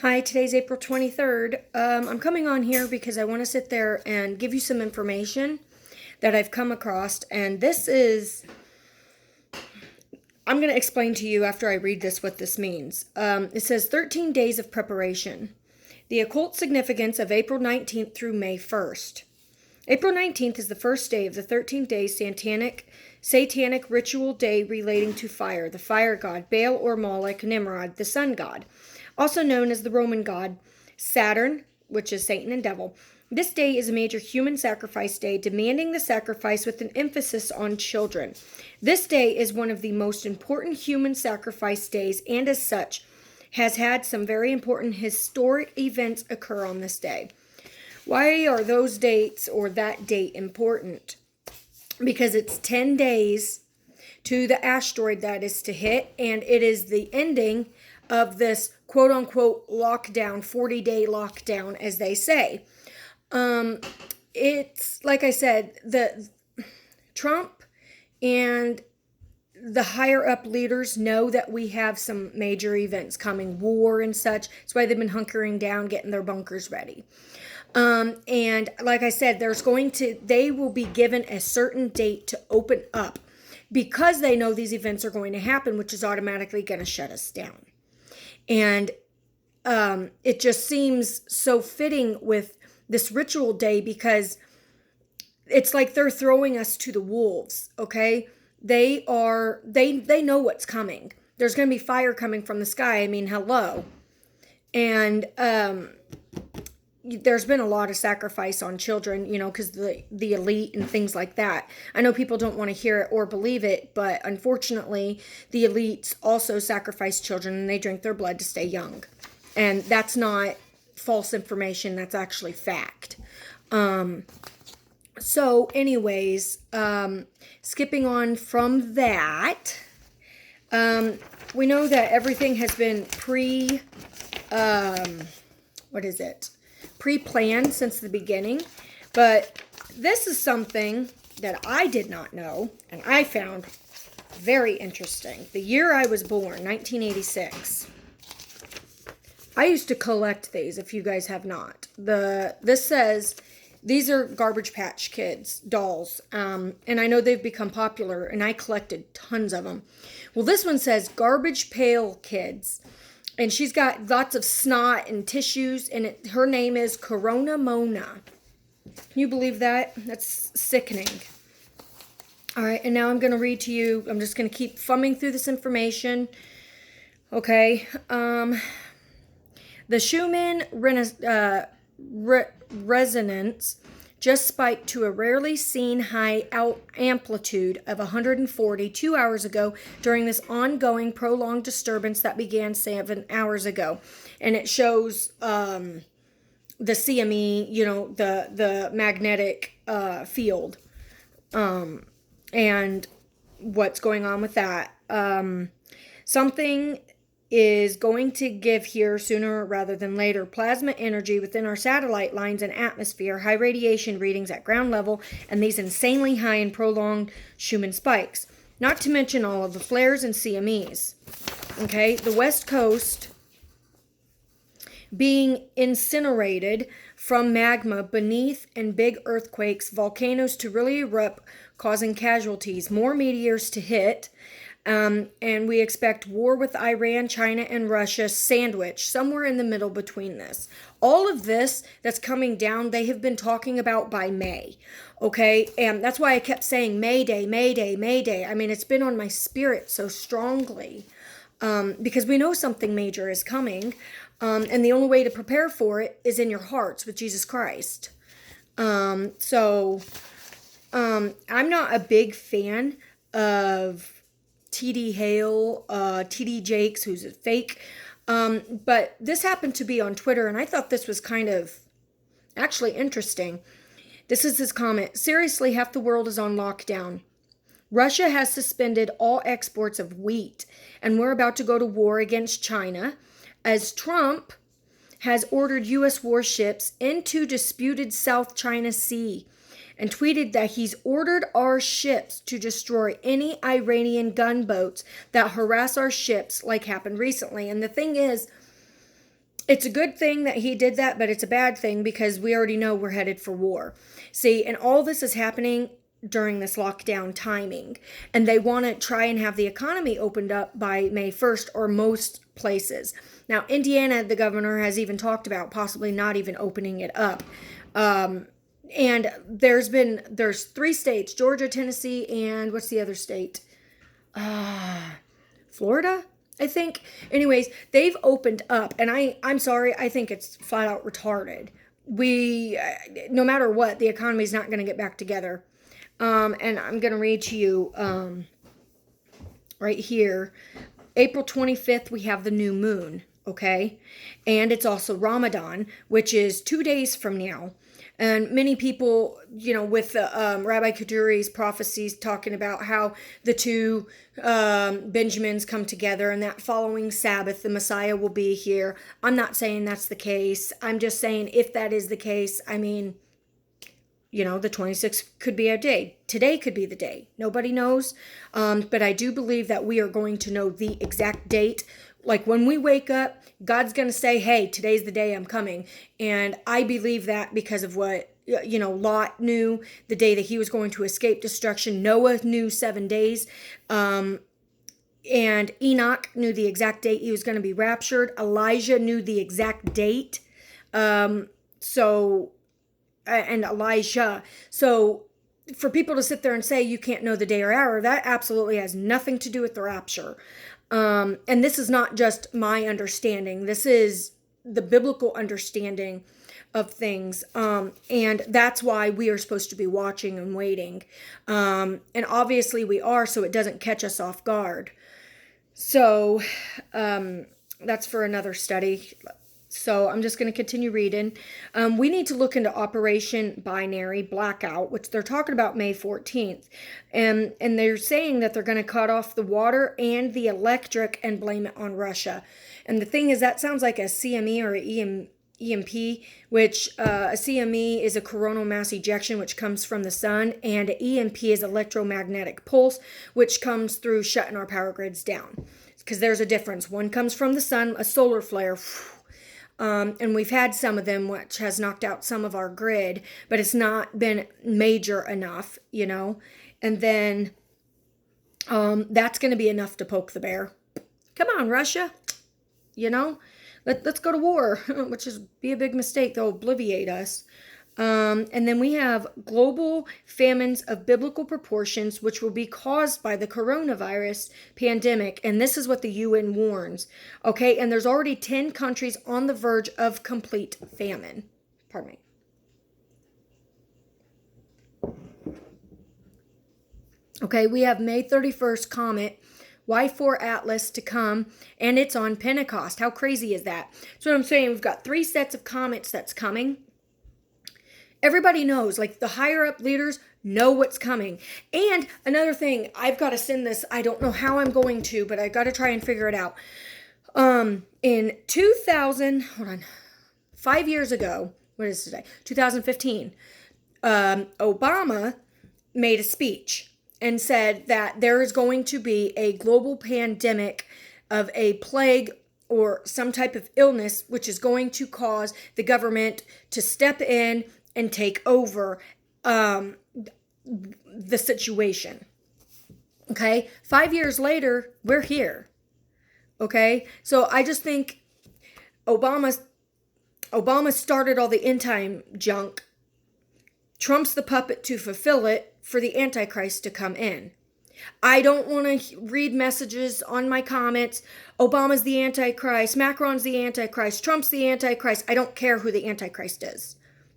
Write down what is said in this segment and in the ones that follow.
Hi, today's April 23rd. I'm coming on here because I want to sit there and give you some information that I've come across. And I'm going to explain to you after I read this what this means. It says 13 days of preparation. The occult significance of April 19th through May 1st. April 19th is the first day of the 13th-day satanic ritual day relating to fire, the fire god, Baal or Moloch, Nimrod, the sun god, also known as the Roman god Saturn, which is Satan and devil. This day is a major human sacrifice day, demanding the sacrifice with an emphasis on children. This day is one of the most important human sacrifice days, and as such, has had some very important historic events occur on this day. Why are those dates or that date important? Because it's 10 days to the asteroid that is to hit, and it is the ending of this quote-unquote lockdown, 40-day lockdown, as they say. It's, like I said, the Trump and the higher-up leaders know that we have some major events coming, war and such. That's why they've been hunkering down, getting their bunkers ready. And like I said, they will be given a certain date to open up because they know these events are going to happen, which is automatically going to shut us down. And it just seems so fitting with this ritual day because it's like they're throwing us to the wolves, okay? They know what's coming. There's going to be fire coming from the sky. I mean, hello. And there's been a lot of sacrifice on children, because the elite and things like that. I know people don't want to hear it or believe it, but unfortunately, the elites also sacrifice children and they drink their blood to stay young. And that's not false information, that's actually fact. So anyways, skipping on from that, we know that everything has been pre-planned since the beginning, but this is something that I did not know, and I found very interesting. The year I was born, 1986. I used to collect these, if you guys have not. This says, these are Garbage Patch Kids dolls, and I know they've become popular, and I collected tons of them. Well, this one says Garbage Pail Kids. And she's got lots of snot and tissues, and her name is Corona Mona. Can you believe that? That's sickening. All right, and now I'm going to read to you. I'm just going to keep thumbing through this information. Okay. The Schumann resonance just spiked to a rarely seen high amplitude of 140 2 hours ago during this ongoing prolonged disturbance that began 7 hours ago. And it shows the CME, the magnetic field, and what's going on with that. Something is going to give here sooner rather than later. Plasma energy within our satellite lines and atmosphere, high radiation readings at ground level, and these insanely high and prolonged Schumann spikes. Not to mention all of the flares and CMEs. Okay, the West Coast being incinerated from magma beneath and big earthquakes, volcanoes to really erupt, causing casualties, more meteors to hit. And we expect war with Iran, China, and Russia sandwiched somewhere in the middle between this. All of this that's coming down, they have been talking about by May. Okay? And that's why I kept saying Mayday, Mayday, Mayday. I mean, it's been on my spirit so strongly because we know something major is coming. And the only way to prepare for it is in your hearts with Jesus Christ. I'm not a big fan of TD Hale, TD Jakes, who's a fake. But this happened to be on Twitter, and I thought this was kind of actually interesting. This is his comment. Seriously, half the world is on lockdown. Russia has suspended all exports of wheat, and we're about to go to war against China, as Trump has ordered U.S. warships into disputed South China Sea and tweeted that he's ordered our ships to destroy any Iranian gunboats that harass our ships, like happened recently. And the thing is, It's a good thing that he did that, but it's a bad thing because we already know we're headed for war. See, and all this is happening during this lockdown timing. And they want to try and have the economy opened up by May 1st, or most places. Now, Indiana, the governor, has even talked about possibly not even opening it up. And there's 3 states, Georgia, Tennessee, and what's the other state? Florida, I think. Anyways, they've opened up, and I'm sorry, I think it's flat out retarded. No matter what, the economy's not going to get back together. And I'm going to read to you right here. April 25th, we have the new moon, okay? And it's also Ramadan, which is 2 days from now. And many people, with Rabbi Kaduri's prophecies talking about how the two Benjamins come together and that following Sabbath, the Messiah will be here. I'm not saying that's the case. I'm just saying if that is the case, I mean, the 26th could be a day. Today could be the day. Nobody knows. But I do believe that we are going to know the exact date. Like when we wake up, God's going to say, hey, today's the day I'm coming. And I believe that because of what, Lot knew the day that he was going to escape destruction. Noah knew 7 days. And Enoch knew the exact date he was going to be raptured. Elijah knew the exact date. And Elijah. So for people to sit there and say you can't know the day or hour, that absolutely has nothing to do with the rapture. And this is not just my understanding. This is the biblical understanding of things. And that's why we are supposed to be watching and waiting. And obviously we are, so it doesn't catch us off guard. So that's for another study. So I'm just going to continue reading. We need to look into Operation Binary Blackout, which they're talking about May 14th. And they're saying that they're going to cut off the water and the electric and blame it on Russia. And the thing is, that sounds like a CME or an EMP, which a CME is a coronal mass ejection, which comes from the sun, and an EMP is electromagnetic pulse, which comes through shutting our power grids down. Because there's a difference. One comes from the sun, a solar flare, and we've had some of them, which has knocked out some of our grid, but it's not been major enough, And then that's going to be enough to poke the bear. Come on, Russia. Let's go to war, which is be a big mistake. They'll obliviate us. And then we have global famines of biblical proportions, which will be caused by the coronavirus pandemic. And this is what the UN warns. Okay, and there's already 10 countries on the verge of complete famine. Pardon me. Okay, we have May 31st comet, Y4 Atlas to come, and it's on Pentecost. How crazy is that? So what I'm saying, we've got 3 sets of comets that's coming. Everybody knows, like the higher up leaders know what's coming. And another thing, I've got to send this. I don't know how I'm going to, but I got to try and figure it out. In 5 years ago, what is today? 2015, Obama made a speech and said that there is going to be a global pandemic of a plague or some type of illness, which is going to cause the government to step in and take over the situation. Okay? 5 years later, we're here. Okay? So I just think Obama started all the end time junk. Trump's the puppet to fulfill it for the Antichrist to come in. I don't want to read messages on my comments. Obama's the Antichrist. Macron's the Antichrist. Trump's the Antichrist. I don't care who the Antichrist is.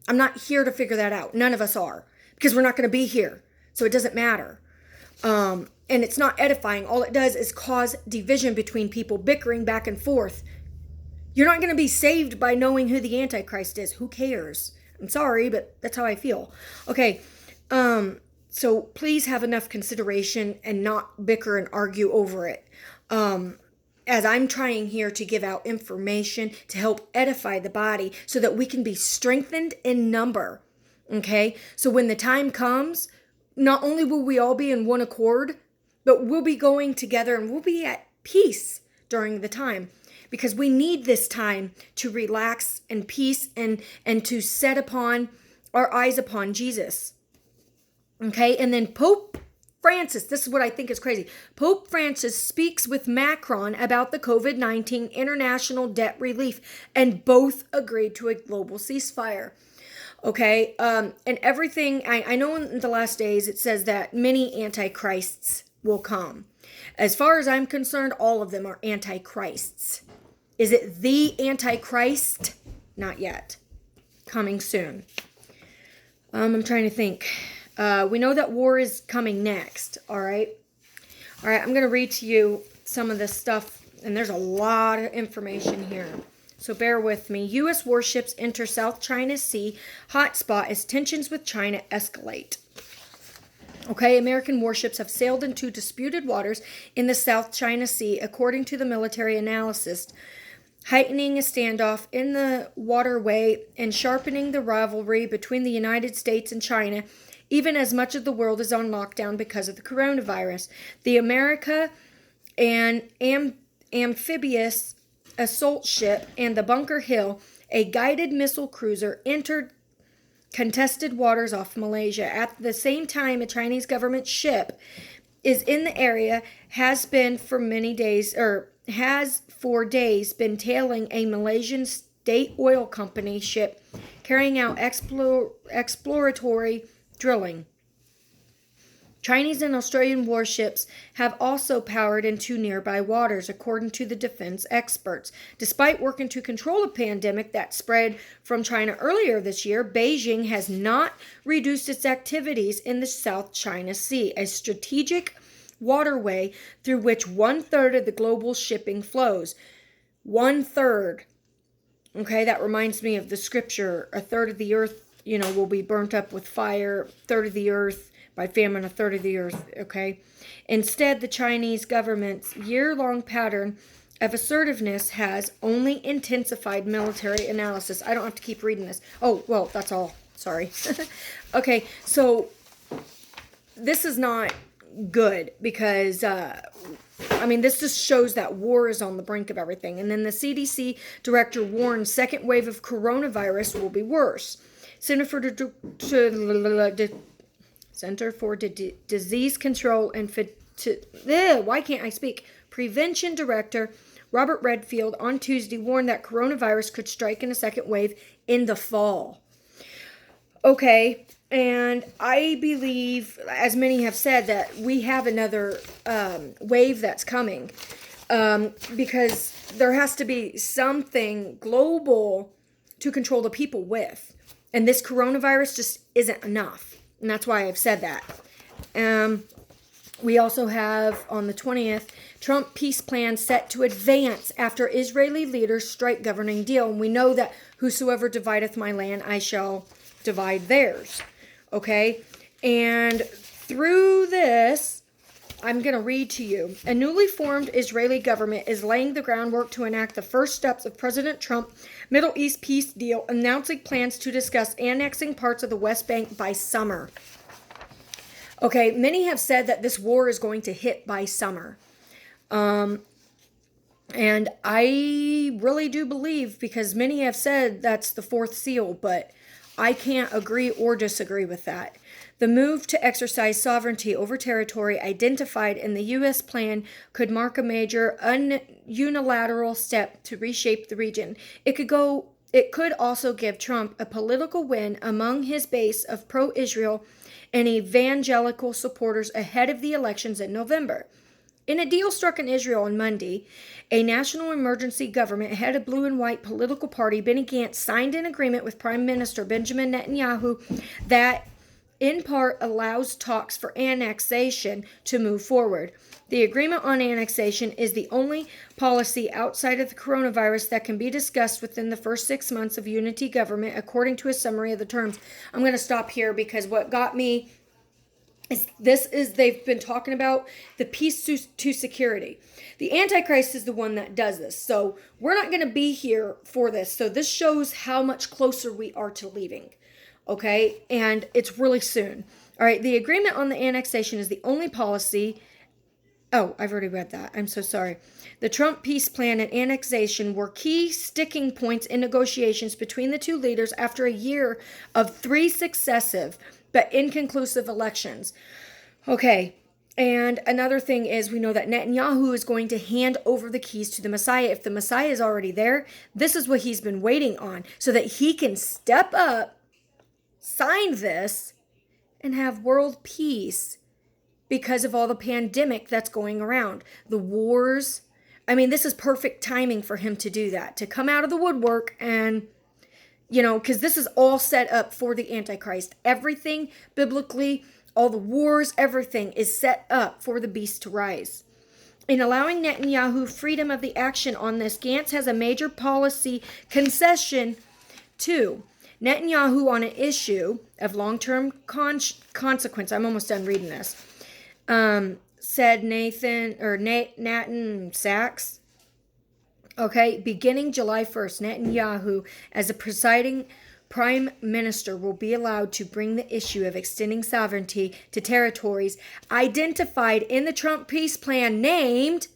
I'm not here to figure that out. None of us are. Because we're not going to be here. So it doesn't matter. And it's not edifying. All it does is cause division between people, bickering back and forth. You're not going to be saved by knowing who the Antichrist is. Who cares? I'm sorry, but that's how I feel. Okay. So please have enough consideration and not bicker and argue over it. As I'm trying here to give out information to help edify the body so that we can be strengthened in number. Okay? So when the time comes, not only will we all be in one accord, but we'll be going together and we'll be at peace during the time. because we need this time to relax and peace and to set upon our eyes upon Jesus. Okay, and then Pope Francis, this is what I think is crazy. Pope Francis speaks with Macron about the COVID-19 international debt relief, and both agreed to a global ceasefire. Okay, and everything, I know in the last days it says that many antichrists will come. As far as I'm concerned, all of them are antichrists. Is it the antichrist? Not yet. Coming soon. I'm trying to think. We know that war is coming next, all right? All right, I'm going to read to you some of this stuff, and there's a lot of information here. So bear with me. U.S. warships enter South China Sea hotspot as tensions with China escalate. Okay, American warships have sailed into disputed waters in the South China Sea, according to the military analysis, heightening a standoff in the waterway and sharpening the rivalry between the United States and China, even as much of the world is on lockdown because of the coronavirus. The America and amphibious assault ship and the Bunker Hill, a guided missile cruiser, entered contested waters off Malaysia. At the same time, a Chinese government ship is in the area, has for days been tailing a Malaysian state oil company ship carrying out exploratory drilling. Chinese and Australian warships have also powered into nearby waters, according to the defense experts. Despite working to control a pandemic that spread from China earlier this year, Beijing has not reduced its activities in the South China Sea, a strategic waterway through which 1/3 of the global shipping flows. 1/3. Okay, that reminds me of the scripture, 1/3 of the earth, will be burnt up with fire, 1/3 of the earth by famine, 1/3 of the earth, okay? Instead, the Chinese government's year-long pattern of assertiveness has only intensified military analysis. I don't have to keep reading this. Oh, well, that's all. Sorry. Okay, so this is not good because, this just shows that war is on the brink of everything. And then the CDC director warns second wave of coronavirus will be worse. Center for Disease Control and Prevention Director Robert Redfield on Tuesday warned that coronavirus could strike in a second wave in the fall. Okay, and I believe, as many have said, that we have another wave that's coming because there has to be something global to control the people with. And this coronavirus just isn't enough. And that's why I've said that. We also have, on the 20th, Trump peace plan set to advance after Israeli leaders strike governing deal. And we know that whosoever divideth my land, I shall divide theirs. Okay? And through this, I'm going to read to you. A newly formed Israeli government is laying the groundwork to enact the first steps of President Trump's Middle East peace deal, announcing plans to discuss annexing parts of the West Bank by summer. Okay, many have said that this war is going to hit by summer. And I really do believe, because many have said that's the fourth seal, but I can't agree or disagree with that. The move to exercise sovereignty over territory identified in the U.S. plan could mark a major unilateral step to reshape the region. It could also give Trump a political win among his base of pro-Israel and evangelical supporters ahead of the elections in November. In a deal struck in Israel on Monday, a national emergency government head of blue and white political party Benny Gantz signed an agreement with Prime Minister Benjamin Netanyahu that in part allows talks for annexation to move forward. The agreement on annexation is the only policy outside of the coronavirus that can be discussed within the first 6 months of unity government, according to a summary of the terms. I'm going to stop here because what got me is they've been talking about the peace to security. The Antichrist is the one that does this. So we're not going to be here for this. So this shows how much closer we are to leaving. Okay, and it's really soon. All right, the agreement on the annexation is the only policy Oh, I've already read that. I'm so sorry. The Trump peace plan and annexation were key sticking points in negotiations between the two leaders after a year of 3 successive but inconclusive elections. Okay, and another thing is we know that Netanyahu is going to hand over the keys to the Messiah. If the Messiah is already there, this is what he's been waiting on so that he can step up, sign this, and have world peace because of all the pandemic that's going around. The wars. I mean, this is perfect timing for him to do that, to come out of the woodwork and, because this is all set up for the Antichrist. Everything biblically, all the wars, everything is set up for the beast to rise. In allowing Netanyahu freedom of the action on this, Gantz has a major policy concession too. Netanyahu on an issue of long-term consequence. I'm almost done reading this. Said Natan Sachs. Okay, beginning July 1st, Netanyahu, as a presiding prime minister, will be allowed to bring the issue of extending sovereignty to territories identified in the Trump peace plan named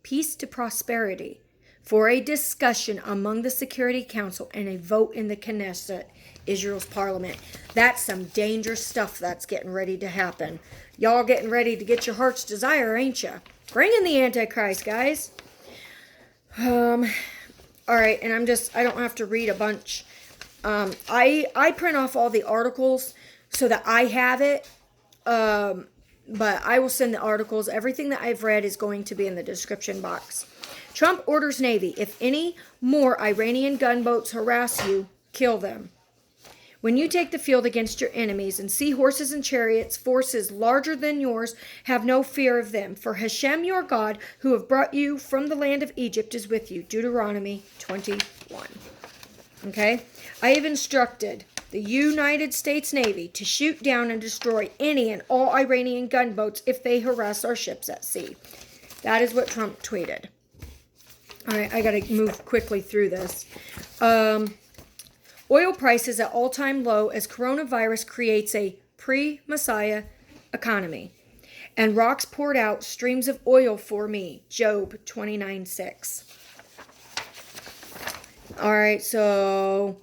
Peace to Prosperity for a discussion among the Security Council and a vote in the Knesset, Israel's parliament. That's some dangerous stuff that's getting ready to happen. Y'all getting ready to get your heart's desire, ain't ya? Bring in the Antichrist, guys. All right, and I don't have to read a bunch. I print off all the articles so that I have it. But I will send the articles. Everything that I've read is going to be in the description box. Trump orders Navy, if any more Iranian gunboats harass you, kill them. When you take the field against your enemies and see horses and chariots, forces larger than yours, have no fear of them. For Hashem your God, who have brought you from the land of Egypt, is with you. Deuteronomy 21. Okay? I have instructed the United States Navy to shoot down and destroy any and all Iranian gunboats if they harass our ships at sea. That is what Trump tweeted. All right, I got to move quickly through this. Oil prices at all-time low as coronavirus creates a pre-Messiah economy. And rocks poured out streams of oil for me. Job 29:6. All right, so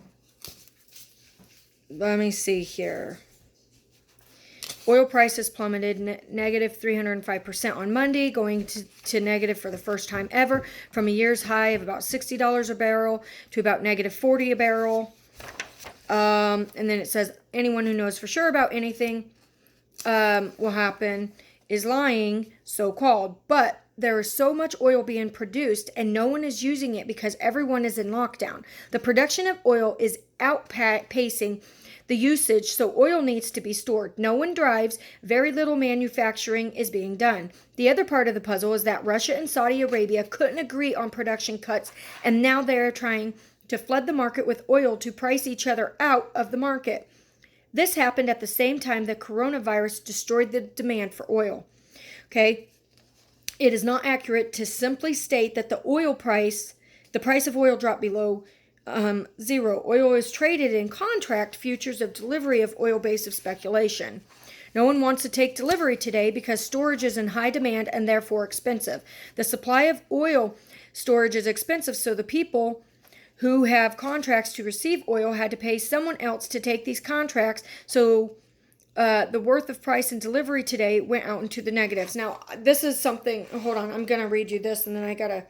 let me see here. Oil prices plummeted negative 305% on Monday, going to negative for the first time ever, from a year's high of about $60 a barrel to about negative 40 a barrel. And then it says, anyone who knows for sure about anything will happen is lying, so-called. But there is so much oil being produced and no one is using it because everyone is in lockdown. The production of oil is outpacing the usage, so oil needs to be stored. No one drives. Very little manufacturing is being done. The other part of the puzzle is that Russia and Saudi Arabia couldn't agree on production cuts, and now they're trying to flood the market with oil to price each other out of the market. This happened at the same time the coronavirus destroyed the demand for oil. Okay? It is not accurate to simply state that the price of oil dropped below zero. Oil is traded in contract futures of delivery of oil base of speculation. No one wants to take delivery today because storage is in high demand and therefore expensive. The supply of oil storage is expensive, so the people who have contracts to receive oil had to pay someone else to take these contracts, so the worth of price and delivery today went out into the negatives. Now, this is something, hold on, I'm going to read you this and then I got to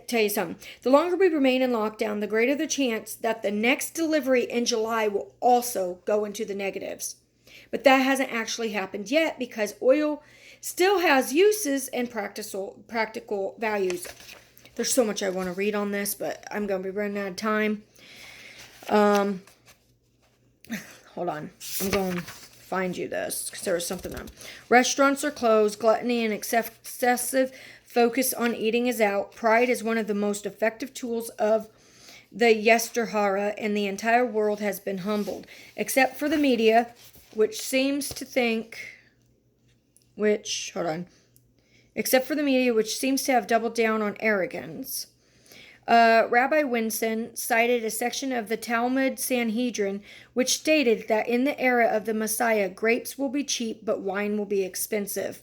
tell you something. The longer we remain in lockdown, the greater the chance that the next delivery in July will also go into the negatives. But that hasn't actually happened yet because oil still has uses and practical values. There's so much I want to read on this, but I'm going to be running out of time. Hold on. I'm going to find you this because there was something on. Restaurants are closed. Gluttony and excessive focus on eating is out. Pride is one of the most effective tools of the Yesterhara, and the entire world has been humbled, except for the media, which seems to have doubled down on arrogance. Rabbi Winson cited a section of the Talmud Sanhedrin, which stated that in the era of the Messiah, grapes will be cheap, but wine will be expensive.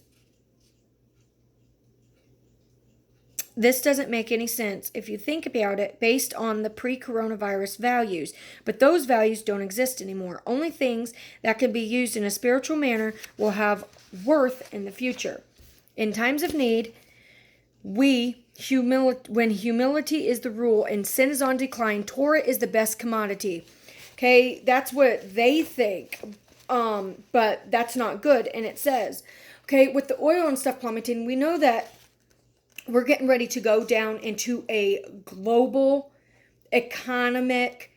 This doesn't make any sense if you think about it based on the pre-coronavirus values, but those values don't exist anymore. Only things that can be used in a spiritual manner will have worth in the future. In times of need, when humility is the rule and sin is on decline, Torah is the best commodity. Okay, that's what they think, but that's not good. And it says, okay, with the oil and stuff plummeting, we know that we're getting ready to go down into a global economic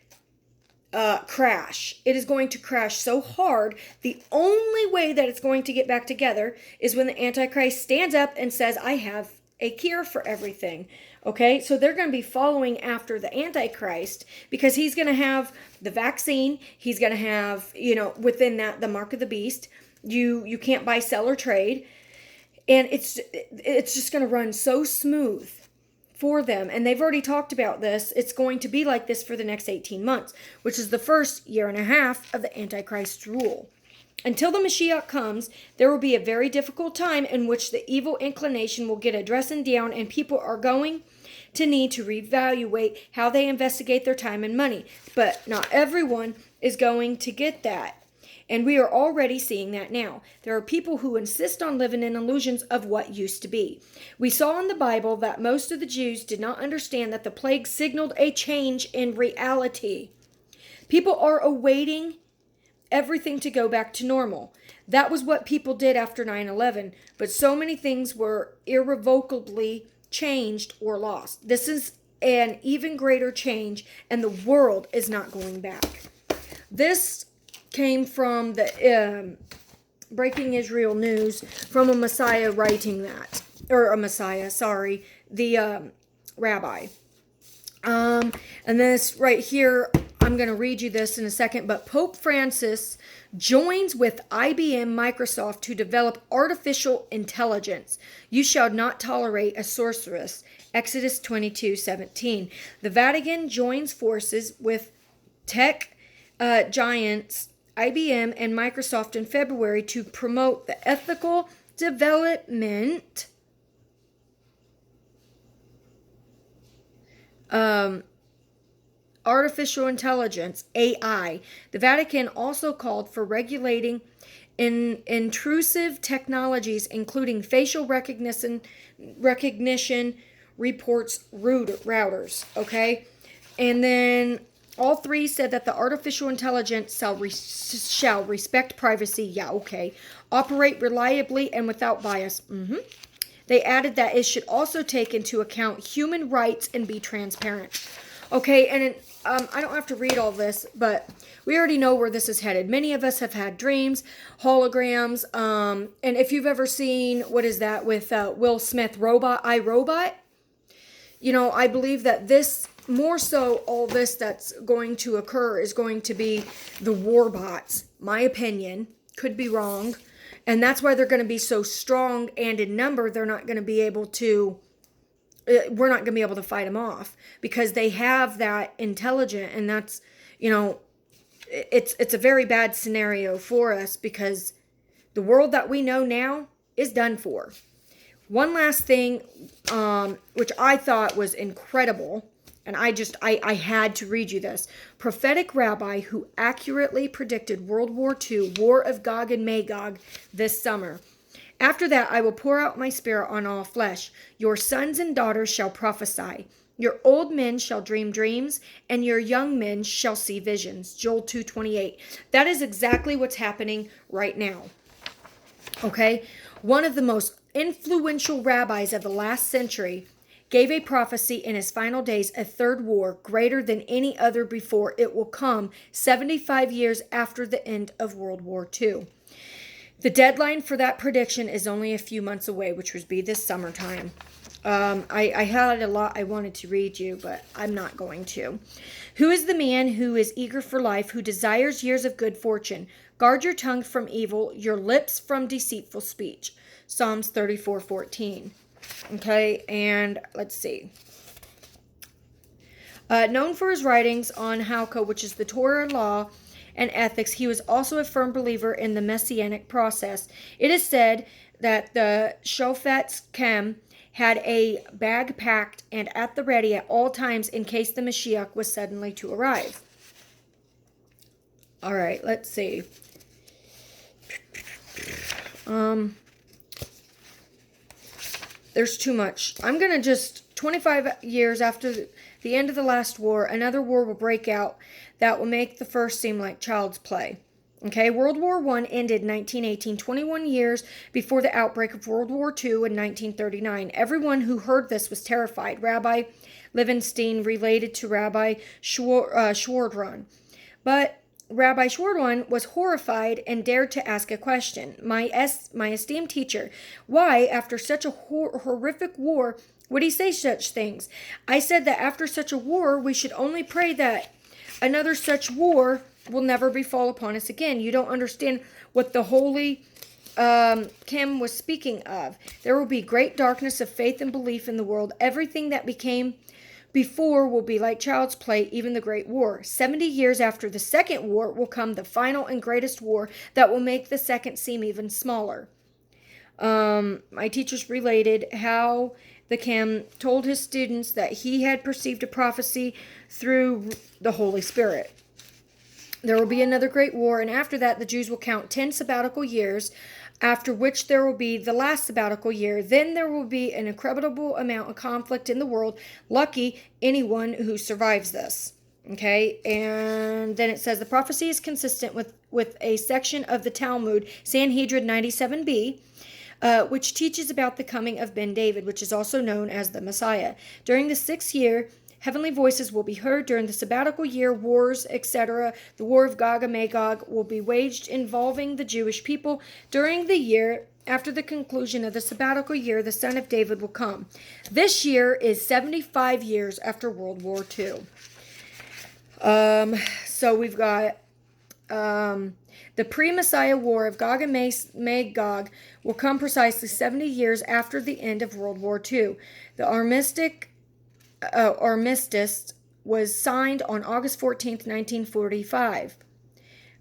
crash. It is going to crash so hard. The only way that it's going to get back together is when the Antichrist stands up and says, I have a cure for everything. Okay, so they're going to be following after the Antichrist because he's going to have the vaccine. He's going to have, within that, the mark of the beast. You can't buy, sell, or trade. And it's just going to run so smooth for them. And they've already talked about this. It's going to be like this for the next 18 months, which is the first year and a half of the Antichrist's rule. Until the Mashiach comes, there will be a very difficult time in which the evil inclination will get a dressing down and people are going to need to reevaluate how they investigate their time and money. But not everyone is going to get that. And we are already seeing that now. There are people who insist on living in illusions of what used to be. We saw in the Bible that most of the Jews did not understand that the plague signaled a change in reality. People are awaiting everything to go back to normal. That was what people did after 9/11, but so many things were irrevocably changed or lost. This is an even greater change, and the world is not going back. This came from the Breaking Israel News, from a Messiah writing that. Or a Messiah, sorry. The rabbi. And this right here, I'm going to read you this in a second, but Pope Francis joins with IBM Microsoft to develop artificial intelligence. You shall not tolerate a sorceress. Exodus 22:17. The Vatican joins forces with tech giants IBM and Microsoft in February to promote the ethical development artificial intelligence, AI. The Vatican also called for regulating intrusive technologies, including facial recognition reports routers. Okay, and then all three said that the artificial intelligence shall respect privacy. Yeah, okay. Operate reliably and without bias. They added that it should also take into account human rights and be transparent. Okay, and I don't have to read all this, but we already know where this is headed. Many of us have had dreams, holograms, and if you've ever seen, what is that, with Will Smith, iRobot? I believe that this, more so all this that's going to occur is going to be the war bots. My opinion, could be wrong. And that's why they're going to be so strong, and in number, they're not going to be able to, we're not going to be able to fight them off because they have that intelligent, and that's, it's a very bad scenario for us because the world that we know now is done for. One last thing, which I thought was incredible, and I had to read you this. Prophetic rabbi who accurately predicted World War II, War of Gog and Magog, this summer. After that, I will pour out my spirit on all flesh. Your sons and daughters shall prophesy. Your old men shall dream dreams, and your young men shall see visions. Joel 2:28. That is exactly what's happening right now. Okay? One of the most influential rabbis of the last century gave a prophecy in his final days, a third war greater than any other before. It will come 75 years after the end of World War II. The deadline for that prediction is only a few months away, which would be this summertime. I had a lot I wanted to read you, but I'm not going to. Who is the man who is eager for life, who desires years of good fortune? Guard your tongue from evil, your lips from deceitful speech. Psalms 34:14. Okay, and let's see. Known for his writings on Halakha, which is the Torah law and ethics, he was also a firm believer in the messianic process. It is said that the Shofetz Shem had a bag packed and at the ready at all times in case the Mashiach was suddenly to arrive. All right, let's see. There's too much. I'm going to just, 25 years after the end of the last war, another war will break out that will make the first seem like child's play. Okay, World War I ended in 1918, 21 years before the outbreak of World War II in 1939. Everyone who heard this was terrified. Rabbi Levenstein related to Rabbi Schwadron. But Rabbi Schwadron was horrified and dared to ask a question. My esteemed teacher, why, after such a horrific war, would he say such things? I said that after such a war, we should only pray that another such war will never befall upon us again. You don't understand what the holy Kim was speaking of. There will be great darkness of faith and belief in the world. Everything that became before will be like child's play, even the Great War. 70 years after the Second War will come the final and greatest war that will make the second seem even smaller. My teachers related how the Kim told his students that he had perceived a prophecy through the Holy Spirit. There will be another great war, and after that the Jews will count 10 sabbatical years, after which there will be the last sabbatical year. Then there will be an incredible amount of conflict in the world. Lucky anyone who survives this. Okay, and then it says the prophecy is consistent with a section of the Talmud, Sanhedrin 97b, which teaches about the coming of Ben David, which is also known as the Messiah. During the 6th year, heavenly voices will be heard. During the sabbatical year, wars, etc. The war of Gog and Magog will be waged involving the Jewish people. During the year after the conclusion of the sabbatical year, the Son of David will come. This year is 75 years after World War II. So we've got the pre-Messiah war of Gog and Magog will come precisely 70 years after the end of World War II. The armistice was signed on August 14th, 1945.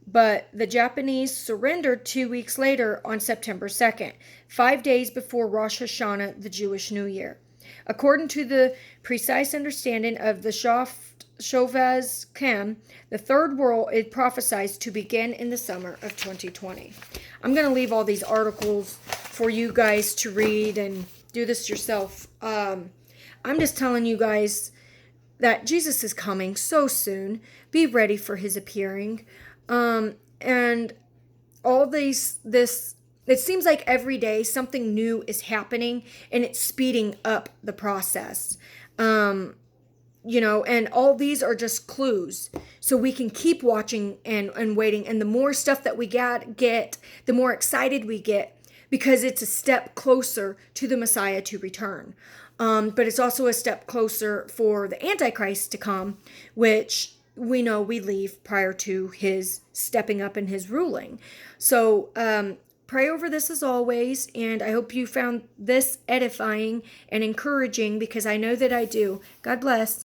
But the Japanese surrendered 2 weeks later on September 2nd, 5 days before Rosh Hashanah, the Jewish New Year. According to the precise understanding of the Shovaz Kem, the Third World is prophesied to begin in the summer of 2020. I'm going to leave all these articles for you guys to read and do this yourself. I'm just telling you guys that Jesus is coming so soon. Be ready for his appearing. And all this, it seems like every day something new is happening and it's speeding up the process. And all these are just clues. So we can keep watching and waiting. And the more stuff that we get, the more excited we get because it's a step closer to the Messiah to return. But it's also a step closer for the Antichrist to come, which we know we leave prior to his stepping up and his ruling. So pray over this as always, and I hope you found this edifying and encouraging because I know that I do. God bless.